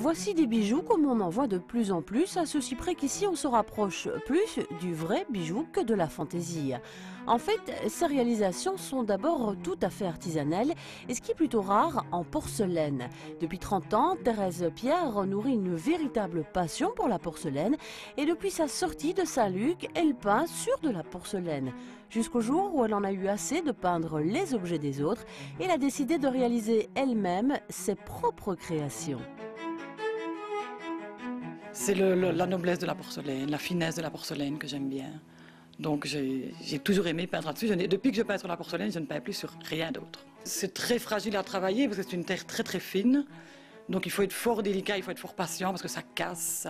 Voici des bijoux comme on en voit de plus en plus, à ceci près qu'ici on se rapproche plus du vrai bijou que de la fantaisie. En fait, ces réalisations sont d'abord tout à fait artisanales et ce qui est plutôt rare, en porcelaine. Depuis 30 ans, Thérèse Pierre nourrit une véritable passion pour la porcelaine et depuis sa sortie de Saint-Luc, elle peint sur de la porcelaine. Jusqu'au jour où elle en a eu assez de peindre les objets des autres et elle a décidé de réaliser elle-même ses propres créations. C'est la noblesse de la porcelaine, la finesse de la porcelaine que j'aime bien. Donc j'ai toujours aimé peindre là-dessus. Depuis que je peins sur la porcelaine, je ne peins plus sur rien d'autre. C'est très fragile à travailler parce que c'est une terre très très fine. Donc il faut être fort délicat, il faut être fort patient parce que ça casse,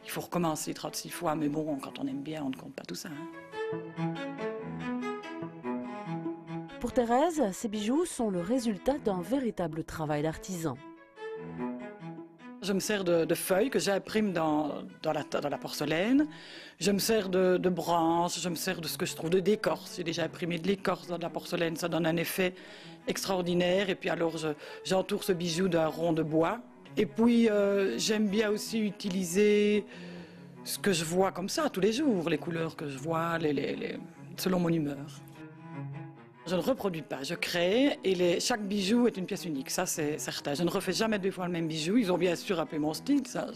il faut recommencer 36 fois. Mais bon, quand on aime bien, on ne compte pas tout ça. Pour Thérèse, ces bijoux sont le résultat d'un véritable travail d'artisan. Je me sers de feuilles que j'imprime dans la porcelaine. Je me sers de branches, je me sers de ce que je trouve de d'écorce. J'ai déjà imprimé de l'écorce dans de la porcelaine, ça donne un effet extraordinaire. Et puis alors j'entoure ce bijou d'un rond de bois. Et puis j'aime bien aussi utiliser ce que je vois comme ça tous les jours, les couleurs que je vois, selon mon humeur. Je ne reproduis pas, je crée et chaque bijou est une pièce unique, ça c'est certain. Je ne refais jamais 2 fois le même bijou, ils ont bien sûr appelé mon style, ça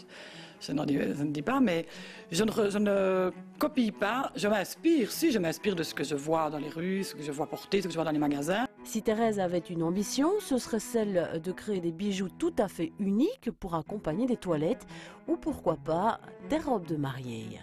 je ne dis pas, mais je ne copie pas, je m'inspire, si je m'inspire de ce que je vois dans les rues, ce que je vois porter, ce que je vois dans les magasins. Si Thérèse avait une ambition, ce serait celle de créer des bijoux tout à fait uniques pour accompagner des toilettes ou pourquoi pas des robes de mariée.